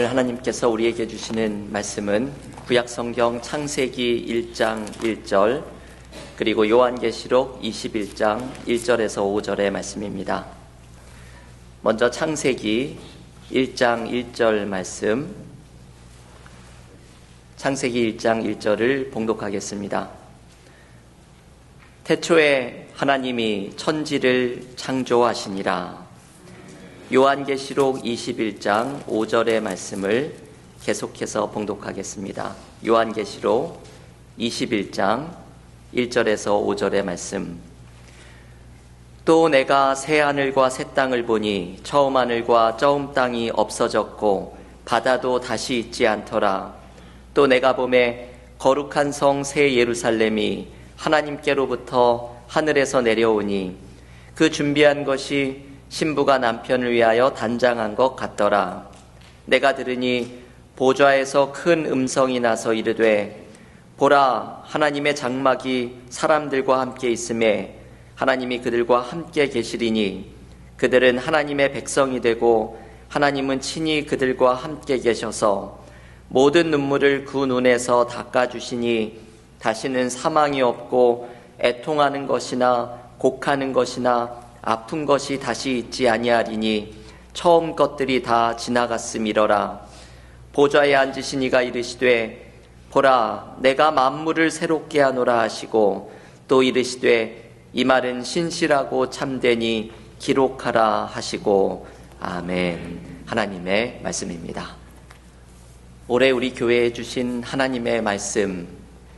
오늘 하나님께서 우리에게 주시는 말씀은 구약성경 창세기 1장 1절 그리고 요한계시록 21장 1절에서 5절의 말씀입니다. 먼저 창세기 1장 1절 말씀, 창세기 1장 1절을 봉독하겠습니다. 태초에 하나님이 천지를 창조하시니라. 요한계시록 21장 5절의 말씀을 계속해서 봉독하겠습니다. 요한계시록 21장 1절에서 5절의 말씀. 또 내가 새 하늘과 새 땅을 보니 처음 하늘과 처음 땅이 없어졌고 바다도 다시 있지 않더라. 또 내가 보매 거룩한 성 새 예루살렘이 하나님께로부터 하늘에서 내려오니 그 준비한 것이 신부가 남편을 위하여 단장한 것 같더라. 내가 들으니 보좌에서 큰 음성이 나서 이르되 보라, 하나님의 장막이 사람들과 함께 있음에 하나님이 그들과 함께 계시리니 그들은 하나님의 백성이 되고 하나님은 친히 그들과 함께 계셔서 모든 눈물을 그 눈에서 닦아주시니 다시는 사망이 없고 애통하는 것이나 곡하는 것이나 아픈 것이 다시 있지 아니하리니 처음 것들이 다 지나갔음이러라. 보좌에 앉으신 이가 이르시되 보라, 내가 만물을 새롭게 하노라 하시고 또 이르시되 이 말은 신실하고 참되니 기록하라 하시고. 아멘. 하나님의 말씀입니다. 올해 우리 교회에 주신 하나님의 말씀,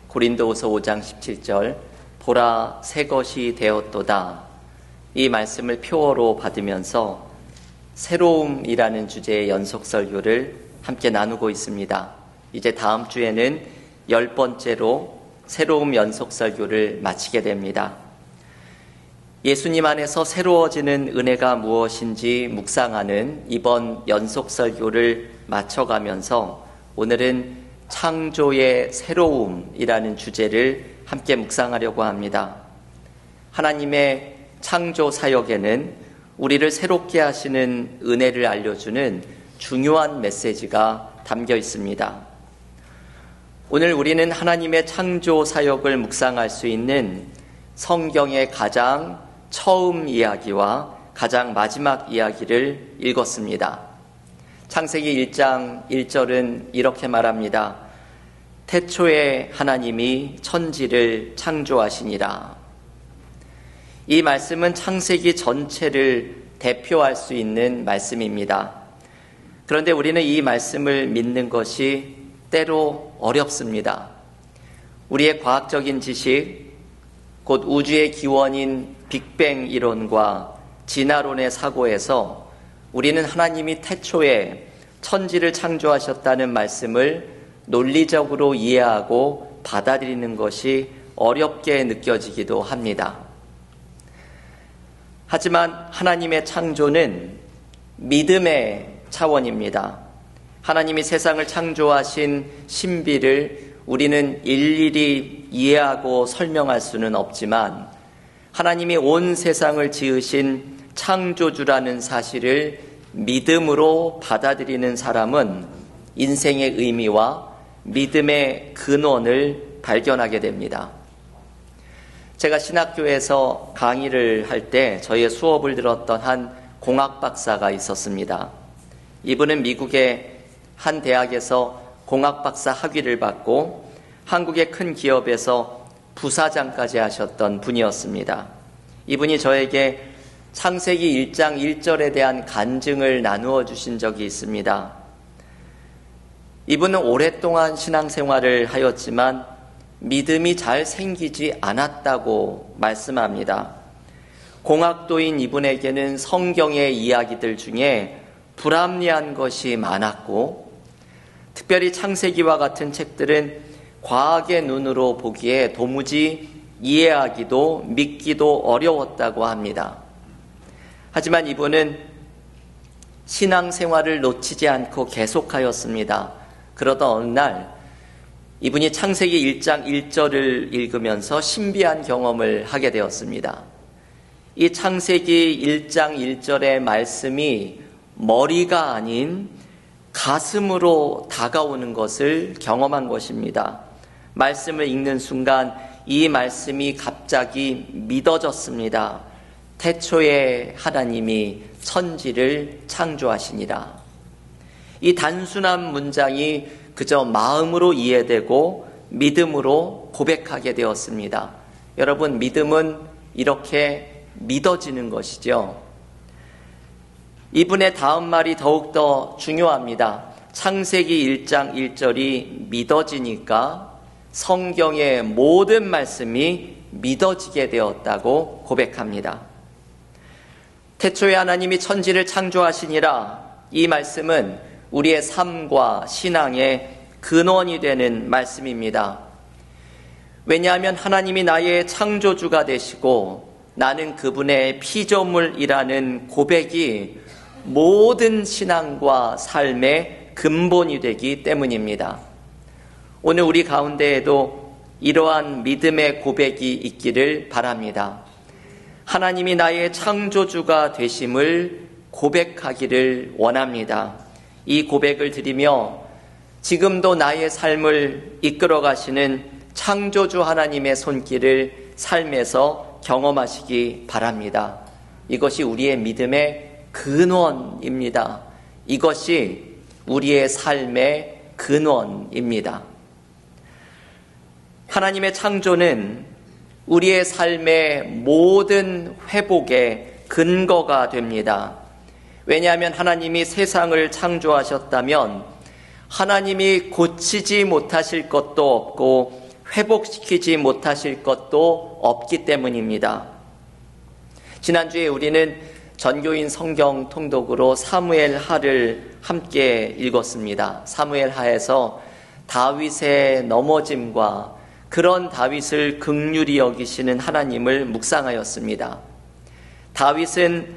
고린도후서 5장 17절, 보라, 새 것이 되었도다. 이 말씀을 표어로 받으면서 새로움이라는 주제의 연속 설교를 함께 나누고 있습니다. 이제 다음 주에는 10번째로 새로움 연속 설교를 마치게 됩니다. 예수님 안에서 새로워지는 은혜가 무엇인지 묵상하는 이번 연속 설교를 마쳐가면서 오늘은 창조의 새로움이라는 주제를 함께 묵상하려고 합니다. 하나님의 창조 사역에는 우리를 새롭게 하시는 은혜를 알려주는 중요한 메시지가 담겨 있습니다. 오늘 우리는 하나님의 창조 사역을 묵상할 수 있는 성경의 가장 처음 이야기와 가장 마지막 이야기를 읽었습니다. 창세기 1장 1절은 이렇게 말합니다. 태초에 하나님이 천지를 창조하시니라. 이 말씀은 창세기 전체를 대표할 수 있는 말씀입니다. 그런데 우리는 이 말씀을 믿는 것이 때로 어렵습니다. 우리의 과학적인 지식, 곧 우주의 기원인 빅뱅 이론과 진화론의 사고에서 우리는 하나님이 태초에 천지를 창조하셨다는 말씀을 논리적으로 이해하고 받아들이는 것이 어렵게 느껴지기도 합니다. 하지만 하나님의 창조는 믿음의 차원입니다. 하나님이 세상을 창조하신 신비를 우리는 일일이 이해하고 설명할 수는 없지만 하나님이 온 세상을 지으신 창조주라는 사실을 믿음으로 받아들이는 사람은 인생의 의미와 믿음의 근원을 발견하게 됩니다. 제가 신학교에서 강의를 할 때 저희의 수업을 들었던 한 공학 박사가 있었습니다. 이분은 미국의 한 대학에서 공학 박사 학위를 받고 한국의 큰 기업에서 부사장까지 하셨던 분이었습니다. 이분이 저에게 창세기 1장 1절에 대한 간증을 나누어 주신 적이 있습니다. 이분은 오랫동안 신앙생활을 하였지만 믿음이 잘 생기지 않았다고 말씀합니다. 공학도인 이분에게는 성경의 이야기들 중에 불합리한 것이 많았고 특별히 창세기와 같은 책들은 과학의 눈으로 보기에 도무지 이해하기도 믿기도 어려웠다고 합니다. 하지만 이분은 신앙생활을 놓치지 않고 계속하였습니다. 그러던 어느 날 이분이 창세기 1장 1절을 읽으면서 신비한 경험을 하게 되었습니다. 이 창세기 1장 1절의 말씀이 머리가 아닌 가슴으로 다가오는 것을 경험한 것입니다. 말씀을 읽는 순간 이 말씀이 갑자기 믿어졌습니다. 태초에 하나님이 천지를 창조하시니라. 이 단순한 문장이 그저 마음으로 이해되고 믿음으로 고백하게 되었습니다. 여러분, 믿음은 이렇게 믿어지는 것이죠. 이분의 다음 말이 더욱더 중요합니다. 창세기 1장 1절이 믿어지니까 성경의 모든 말씀이 믿어지게 되었다고 고백합니다. 태초에 하나님이 천지를 창조하시니라. 이 말씀은 우리의 삶과 신앙의 근원이 되는 말씀입니다. 왜냐하면 하나님이 나의 창조주가 되시고 나는 그분의 피조물이라는 고백이 모든 신앙과 삶의 근본이 되기 때문입니다. 오늘 우리 가운데에도 이러한 믿음의 고백이 있기를 바랍니다. 하나님이 나의 창조주가 되심을 고백하기를 원합니다. 이 고백을 드리며 지금도 나의 삶을 이끌어 가시는 창조주 하나님의 손길을 삶에서 경험하시기 바랍니다. 이것이 우리의 믿음의 근원입니다. 이것이 우리의 삶의 근원입니다. 하나님의 창조는 우리의 삶의 모든 회복의 근거가 됩니다. 왜냐하면 하나님이 세상을 창조하셨다면 하나님이 고치지 못하실 것도 없고 회복시키지 못하실 것도 없기 때문입니다. 지난주에 우리는 전교인 성경 통독으로 사무엘하를 함께 읽었습니다. 사무엘하에서 다윗의 넘어짐과 그런 다윗을 긍휼히 여기시는 하나님을 묵상하였습니다. 다윗은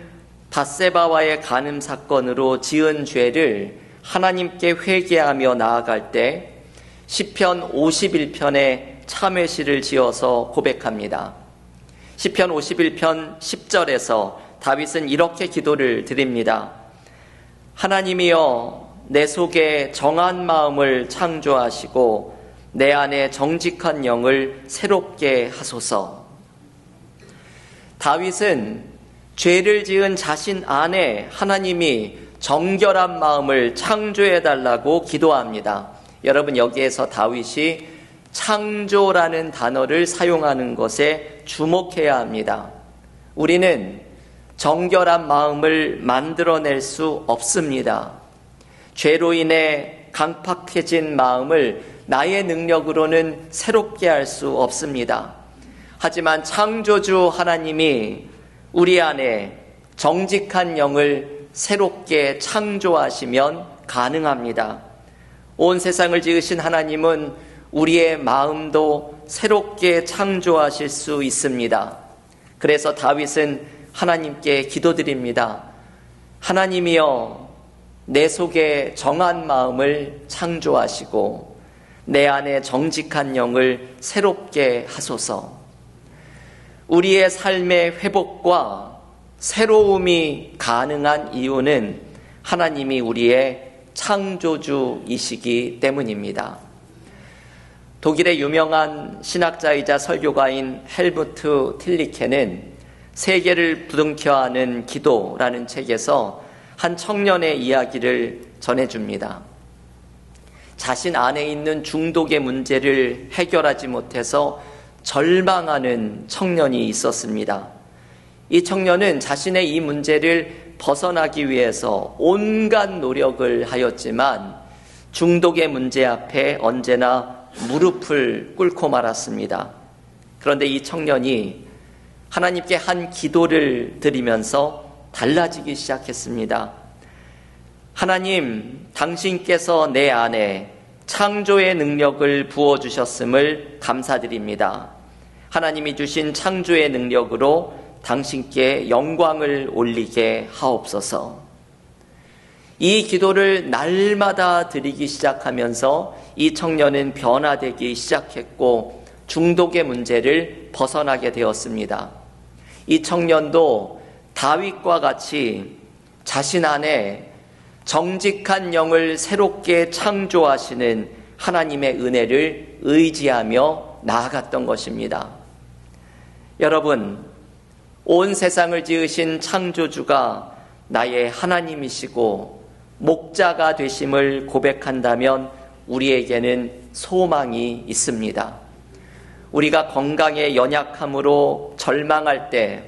밧세바와의 간음 사건으로 지은 죄를 하나님께 회개하며 나아갈 때 시편 51편에 참회시를 지어서 고백합니다. 시편 51편 10절에서 다윗은 이렇게 기도를 드립니다. 하나님이여, 내 속에 정한 마음을 창조하시고 내 안에 정직한 영을 새롭게 하소서. 다윗은 죄를 지은 자신 안에 하나님이 정결한 마음을 창조해달라고 기도합니다. 여러분, 여기에서 다윗이 창조라는 단어를 사용하는 것에 주목해야 합니다. 우리는 정결한 마음을 만들어낼 수 없습니다. 죄로 인해 강팍해진 마음을 나의 능력으로는 새롭게 할 수 없습니다. 하지만 창조주 하나님이 우리 안에 정직한 영을 새롭게 창조하시면 가능합니다. 온 세상을 지으신 하나님은 우리의 마음도 새롭게 창조하실 수 있습니다. 그래서 다윗은 하나님께 기도드립니다. 하나님이여, 내 속에 정한 마음을 창조하시고 내 안에 정직한 영을 새롭게 하소서. 우리의 삶의 회복과 새로움이 가능한 이유는 하나님이 우리의 창조주이시기 때문입니다. 독일의 유명한 신학자이자 설교가인 헬무트 틸리케는 세계를 부둥켜 하는 기도라는 책에서 한 청년의 이야기를 전해줍니다. 자신 안에 있는 중독의 문제를 해결하지 못해서 절망하는 청년이 있었습니다. 이 청년은 자신의 이 문제를 벗어나기 위해서 온갖 노력을 하였지만 중독의 문제 앞에 언제나 무릎을 꿇고 말았습니다. 그런데 이 청년이 하나님께 한 기도를 드리면서 달라지기 시작했습니다. 하나님, 당신께서 내 안에 창조의 능력을 부어주셨음을 감사드립니다. 하나님이 주신 창조의 능력으로 당신께 영광을 올리게 하옵소서. 이 기도를 날마다 드리기 시작하면서 이 청년은 변화되기 시작했고 중독의 문제를 벗어나게 되었습니다. 이 청년도 다윗과 같이 자신 안에 정직한 영을 새롭게 창조하시는 하나님의 은혜를 의지하며 나아갔던 것입니다. 여러분, 온 세상을 지으신 창조주가 나의 하나님이시고 목자가 되심을 고백한다면 우리에게는 소망이 있습니다. 우리가 건강에 연약함으로 절망할 때,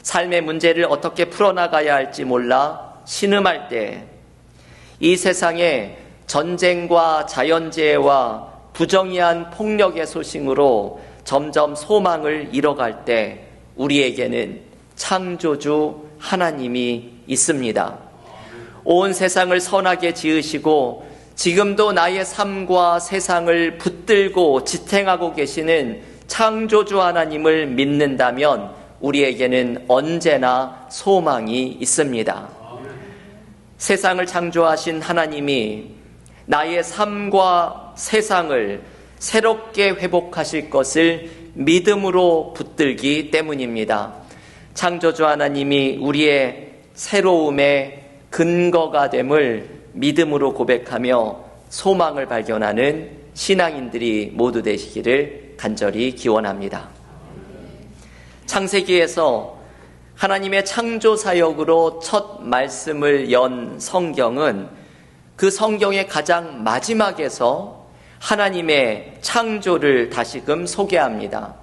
삶의 문제를 어떻게 풀어나가야 할지 몰라 신음할 때, 이 세상에 전쟁과 자연재해와 부정의한 폭력의 소식으로 점점 소망을 잃어갈 때 우리에게는 창조주 하나님이 있습니다. 온 세상을 선하게 지으시고 지금도 나의 삶과 세상을 붙들고 지탱하고 계시는 창조주 하나님을 믿는다면 우리에게는 언제나 소망이 있습니다. 세상을 창조하신 하나님이 나의 삶과 세상을 새롭게 회복하실 것을 믿음으로 붙들기 때문입니다. 창조주 하나님이 우리의 새로움의 근거가 됨을 믿음으로 고백하며 소망을 발견하는 신앙인들이 모두 되시기를 간절히 기원합니다. 창세기에서 하나님의 창조 사역으로 첫 말씀을 연 성경은 그 성경의 가장 마지막에서 하나님의 창조를 다시금 소개합니다.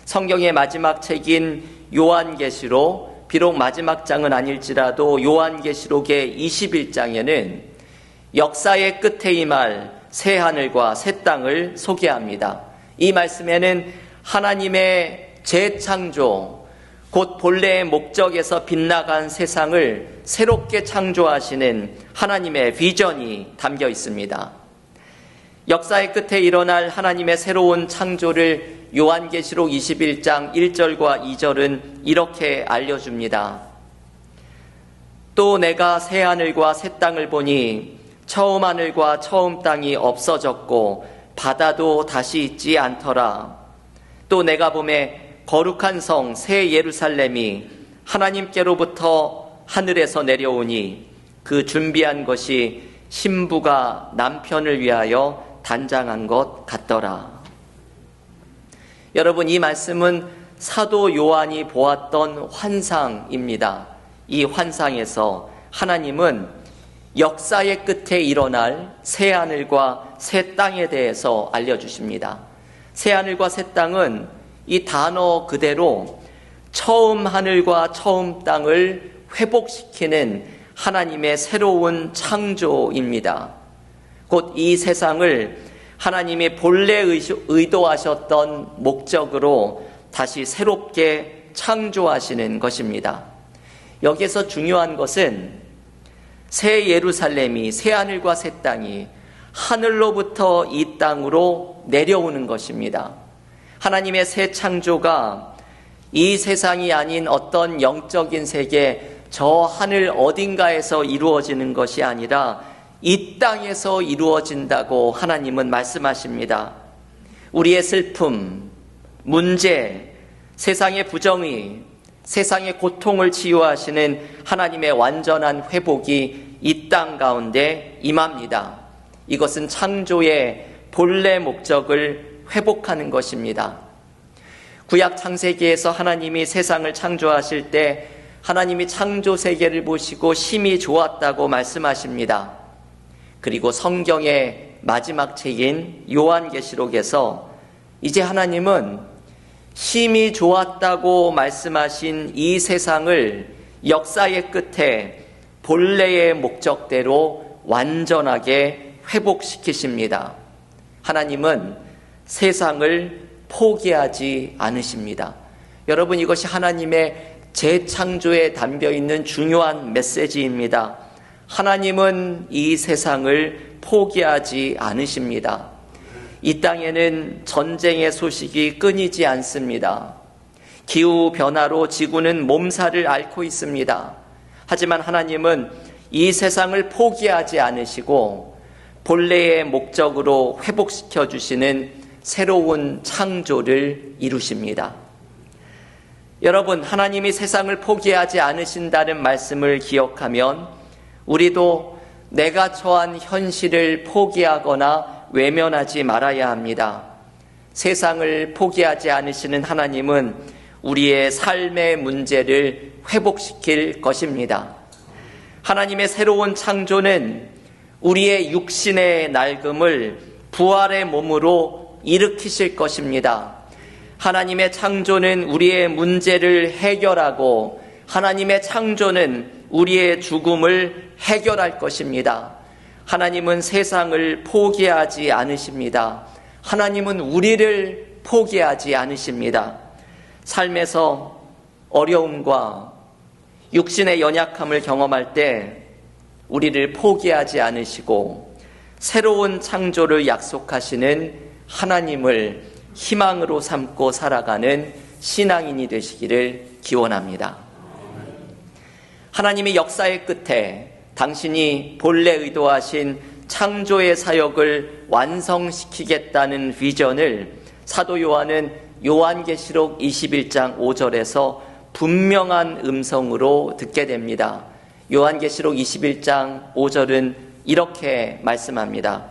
성경의 마지막 책인 요한계시록, 비록 마지막 장은 아닐지라도 요한계시록의 21장에는 역사의 끝에 임할 새 하늘과 새 땅을 소개합니다. 이 말씀에는 하나님의 재창조, 곧 본래의 목적에서 빗나간 세상을 새롭게 창조하시는 하나님의 비전이 담겨 있습니다. 역사의 끝에 일어날 하나님의 새로운 창조를 요한계시록 21장 1절과 2절은 이렇게 알려줍니다. 또 내가 새 하늘과 새 땅을 보니 처음 하늘과 처음 땅이 없어졌고 바다도 다시 있지 않더라. 또 내가 보매 거룩한 성 새 예루살렘이 하나님께로부터 하늘에서 내려오니 그 준비한 것이 신부가 남편을 위하여 단장한 것 같더라. 여러분, 이 말씀은 사도 요한이 보았던 환상입니다. 이 환상에서 하나님은 역사의 끝에 일어날 새 하늘과 새 땅에 대해서 알려주십니다. 새 하늘과 새 땅은 이 단어 그대로 처음 하늘과 처음 땅을 회복시키는 하나님의 새로운 창조입니다. 곧 이 세상을 하나님이 본래 의도하셨던 목적으로 다시 새롭게 창조하시는 것입니다. 여기에서 중요한 것은 새 예루살렘이, 새 하늘과 새 땅이 하늘로부터 이 땅으로 내려오는 것입니다. 하나님의 새 창조가 이 세상이 아닌 어떤 영적인 세계, 저 하늘 어딘가에서 이루어지는 것이 아니라 이 땅에서 이루어진다고 하나님은 말씀하십니다. 우리의 슬픔, 문제, 세상의 부정의, 세상의 고통을 치유하시는 하나님의 완전한 회복이 이 땅 가운데 임합니다. 이것은 창조의 본래 목적을 회복하는 것입니다. 구약 창세기에서 하나님이 세상을 창조하실 때 하나님이 창조 세계를 보시고 심히 좋았다고 말씀하십니다. 그리고 성경의 마지막 책인 요한계시록에서 이제 하나님은 심히 좋았다고 말씀하신 이 세상을 역사의 끝에 본래의 목적대로 완전하게 회복시키십니다. 하나님은 세상을 포기하지 않으십니다. 여러분, 이것이 하나님의 재창조에 담겨 있는 중요한 메시지입니다. 하나님은 이 세상을 포기하지 않으십니다. 이 땅에는 전쟁의 소식이 끊이지 않습니다. 기후변화로 지구는 몸살을 앓고 있습니다. 하지만 하나님은 이 세상을 포기하지 않으시고 본래의 목적으로 회복시켜 주시는 새로운 창조를 이루십니다. 여러분, 하나님이 세상을 포기하지 않으신다는 말씀을 기억하면 우리도 내가 처한 현실을 포기하거나 외면하지 말아야 합니다. 세상을 포기하지 않으시는 하나님은 우리의 삶의 문제를 회복시킬 것입니다. 하나님의 새로운 창조는 우리의 육신의 낡음을 부활의 몸으로 일으키실 것입니다. 하나님의 창조는 우리의 문제를 해결하고 하나님의 창조는 우리의 죽음을 해결할 것입니다. 하나님은 세상을 포기하지 않으십니다. 하나님은 우리를 포기하지 않으십니다. 삶에서 어려움과 육신의 연약함을 경험할 때 우리를 포기하지 않으시고 새로운 창조를 약속하시는 하나님을 희망으로 삼고 살아가는 신앙인이 되시기를 기원합니다. 하나님의 역사의 끝에 당신이 본래 의도하신 창조의 사역을 완성시키겠다는 비전을 사도 요한은 요한계시록 21장 5절에서 분명한 음성으로 듣게 됩니다. 요한계시록 21장 5절은 이렇게 말씀합니다.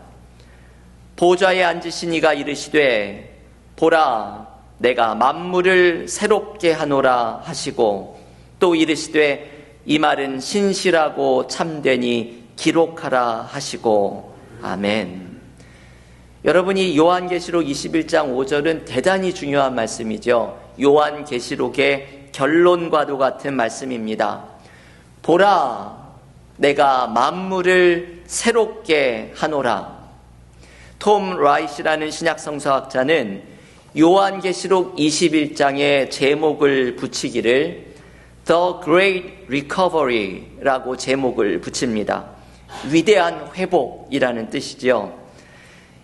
보좌에 앉으신 이가 이르시되 보라 내가 만물을 새롭게 하노라 하시고 또 이르시되 이 말은 신실하고 참되니 기록하라 하시고 아멘. 여러분이 요한계시록 21장 5절은 대단히 중요한 말씀이죠. 요한계시록의 결론과도 같은 말씀입니다. 보라 내가 만물을 새롭게 하노라. 톰 라이시라는 신약성서학자는 요한계시록 21장의 제목을 붙이기를 The Great Recovery라고 제목을 붙입니다. 위대한 회복이라는 뜻이죠.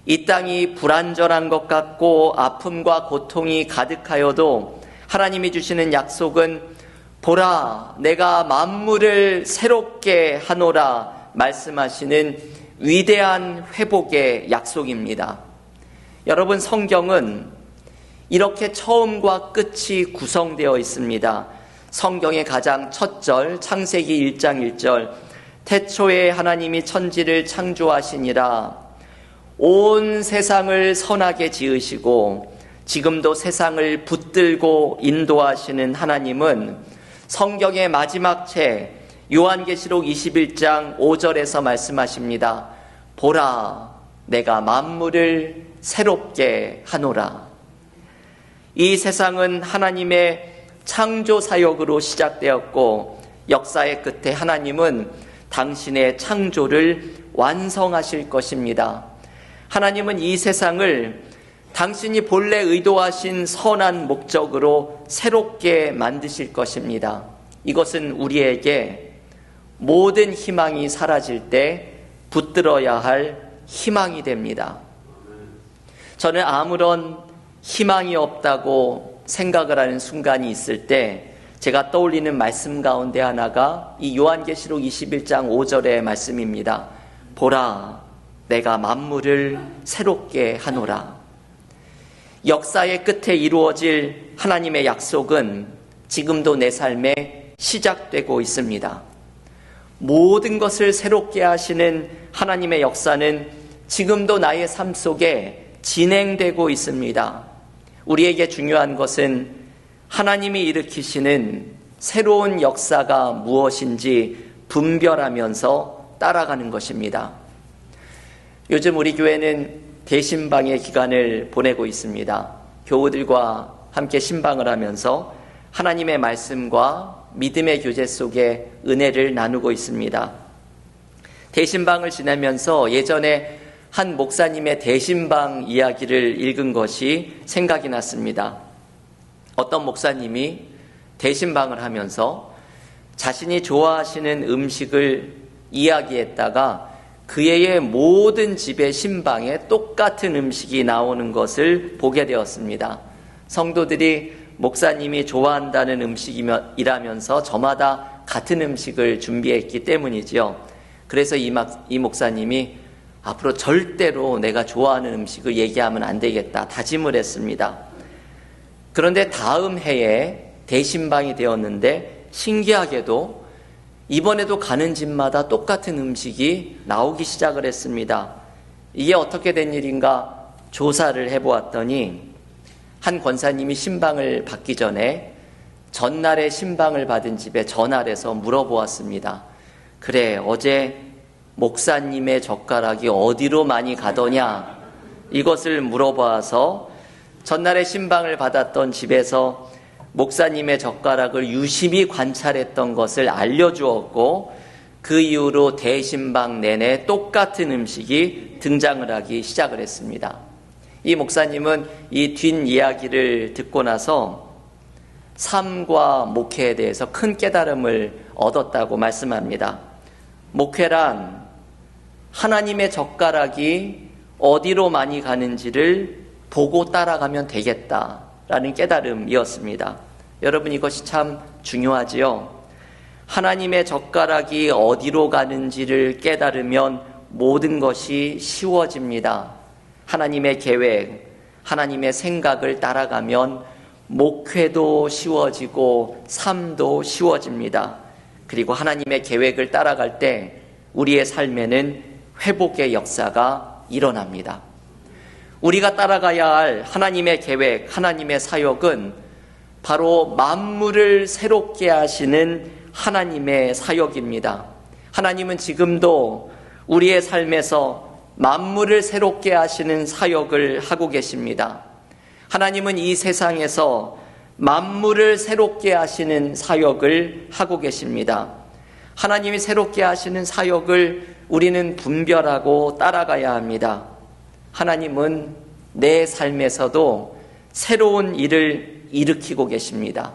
이 땅이 불안전한 것 같고 아픔과 고통이 가득하여도 하나님이 주시는 약속은 보라 내가 만물을 새롭게 하노라 말씀하시는 위대한 회복의 약속입니다. 여러분 성경은 이렇게 처음과 끝이 구성되어 있습니다. 성경의 가장 첫 절 창세기 1장 1절 태초에 하나님이 천지를 창조하시니라 온 세상을 선하게 지으시고 지금도 세상을 붙들고 인도하시는 하나님은 성경의 마지막 책 요한계시록 21장 5절에서 말씀하십니다. 보라 내가 만물을 새롭게 하노라. 이 세상은 하나님의 창조 사역으로 시작되었고 역사의 끝에 하나님은 당신의 창조를 완성하실 것입니다. 하나님은 이 세상을 당신이 본래 의도하신 선한 목적으로 새롭게 만드실 것입니다. 이것은 우리에게 모든 희망이 사라질 때 붙들어야 할 희망이 됩니다. 저는 아무런 희망이 없다고 생각을 하는 순간이 있을 때 제가 떠올리는 말씀 가운데 하나가 이 요한계시록 21장 5절의 말씀입니다. 보라 내가 만물을 새롭게 하노라. 역사의 끝에 이루어질 하나님의 약속은 지금도 내 삶에 시작되고 있습니다. 모든 것을 새롭게 하시는 하나님의 역사는 지금도 나의 삶 속에 진행되고 있습니다. 우리에게 중요한 것은 하나님이 일으키시는 새로운 역사가 무엇인지 분별하면서 따라가는 것입니다. 요즘 우리 교회는 대신방의 기간을 보내고 있습니다. 교우들과 함께 신방을 하면서 하나님의 말씀과 믿음의 교제 속에 은혜를 나누고 있습니다. 대신방을 지내면서 예전에 한 목사님의 대신방 이야기를 읽은 것이 생각이 났습니다. 어떤 목사님이 대신방을 하면서 자신이 좋아하시는 음식을 이야기했다가 그의 모든 집의 신방에 똑같은 음식이 나오는 것을 보게 되었습니다. 성도들이 목사님이 좋아한다는 음식이라면서 저마다 같은 음식을 준비했기 때문이죠. 그래서 이 목사님이 앞으로 절대로 내가 좋아하는 음식을 얘기하면 안 되겠다 다짐을 했습니다. 그런데 다음 해에 대신방이 되었는데 신기하게도 이번에도 가는 집마다 똑같은 음식이 나오기 시작을 했습니다. 이게 어떻게 된 일인가 조사를 해보았더니 한 권사님이 신방을 받기 전에 전날에 신방을 받은 집에 전화를 해서 물어보았습니다. 그래, 어제 목사님의 젓가락이 어디로 많이 가더냐? 이것을 물어봐서 전날에 신방을 받았던 집에서 목사님의 젓가락을 유심히 관찰했던 것을 알려주었고, 그 이후로 대신방 내내 똑같은 음식이 등장을 하기 시작을 했습니다. 이 목사님은 이 뒷이야기를 듣고 나서 삶과 목회에 대해서 큰 깨달음을 얻었다고 말씀합니다. 목회란 하나님의 젓가락이 어디로 많이 가는지를 보고 따라가면 되겠다라는 깨달음이었습니다. 여러분, 이것이 참 중요하지요. 하나님의 젓가락이 어디로 가는지를 깨달으면 모든 것이 쉬워집니다. 하나님의 계획, 하나님의 생각을 따라가면 목회도 쉬워지고 삶도 쉬워집니다. 그리고 하나님의 계획을 따라갈 때 우리의 삶에는 회복의 역사가 일어납니다. 우리가 따라가야 할 하나님의 계획, 하나님의 사역은 바로 만물을 새롭게 하시는 하나님의 사역입니다. 하나님은 지금도 우리의 삶에서 만물을 새롭게 하시는 사역을 하고 계십니다. 하나님은 이 세상에서 만물을 새롭게 하시는 사역을 하고 계십니다. 하나님이 새롭게 하시는 사역을 우리는 분별하고 따라가야 합니다. 하나님은 내 삶에서도 새로운 일을 일으키고 계십니다.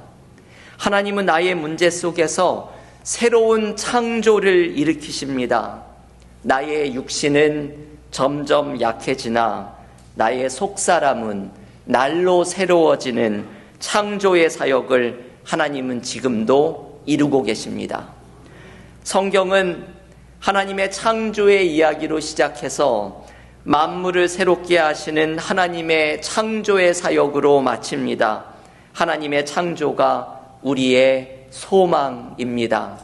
하나님은 나의 문제 속에서 새로운 창조를 일으키십니다. 나의 육신은 점점 약해지나 나의 속사람은 날로 새로워지는 창조의 사역을 하나님은 지금도 이루고 계십니다. 성경은 하나님의 창조의 이야기로 시작해서 만물을 새롭게 하시는 하나님의 창조의 사역으로 마칩니다. 하나님의 창조가 우리의 소망입니다.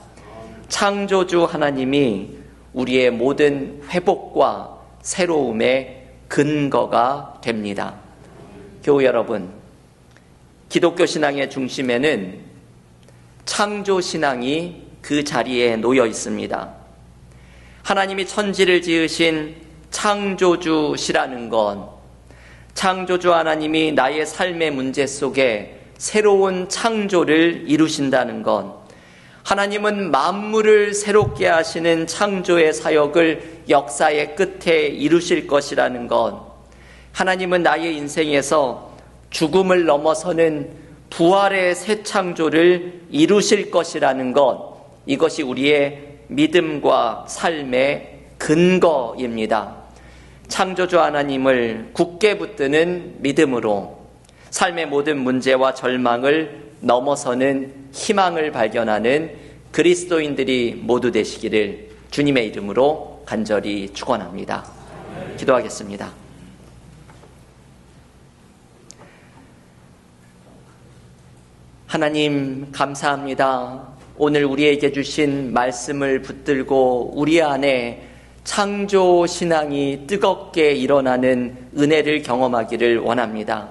창조주 하나님이 우리의 모든 회복과 새로움의 근거가 됩니다. 교우 여러분, 기독교 신앙의 중심에는 창조 신앙이 그 자리에 놓여 있습니다. 하나님이 천지를 지으신 창조주시라는 건, 창조주 하나님이 나의 삶의 문제 속에 새로운 창조를 이루신다는 건, 하나님은 만물을 새롭게 하시는 창조의 사역을 역사의 끝에 이루실 것이라는 것, 하나님은 나의 인생에서 죽음을 넘어서는 부활의 새 창조를 이루실 것이라는 것, 이것이 우리의 믿음과 삶의 근거입니다. 창조주 하나님을 굳게 붙드는 믿음으로 삶의 모든 문제와 절망을 넘어서는 희망을 발견하는 그리스도인들이 모두 되시기를 주님의 이름으로 간절히 축원합니다. 기도하겠습니다. 하나님, 감사합니다. 오늘 우리에게 주신 말씀을 붙들고 우리 안에 창조 신앙이 뜨겁게 일어나는 은혜를 경험하기를 원합니다.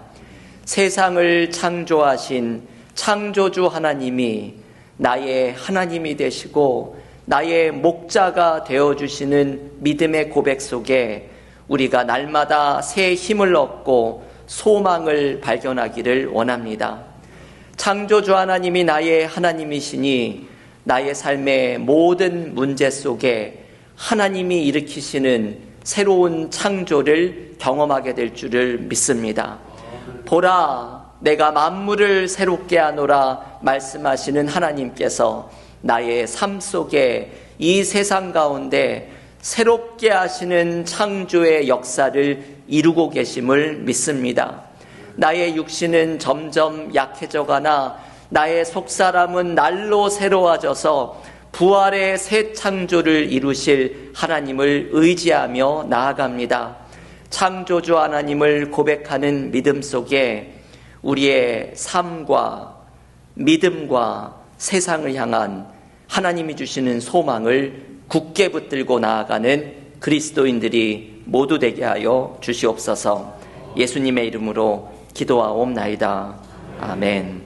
세상을 창조하신 창조주 하나님이 나의 하나님이 되시고 나의 목자가 되어주시는 믿음의 고백 속에 우리가 날마다 새 힘을 얻고 소망을 발견하기를 원합니다. 창조주 하나님이 나의 하나님이시니 나의 삶의 모든 문제 속에 하나님이 일으키시는 새로운 창조를 경험하게 될 줄을 믿습니다. 보라, 내가 만물을 새롭게 하노라 말씀하시는 하나님께서 나의 삶 속에 이 세상 가운데 새롭게 하시는 창조의 역사를 이루고 계심을 믿습니다. 나의 육신은 점점 약해져가나 나의 속사람은 날로 새로워져서 부활의 새 창조를 이루실 하나님을 의지하며 나아갑니다. 창조주 하나님을 고백하는 믿음 속에 우리의 삶과 믿음과 세상을 향한 하나님이 주시는 소망을 굳게 붙들고 나아가는 그리스도인들이 모두 되게 하여 주시옵소서. 예수님의 이름으로 기도하옵나이다. 아멘.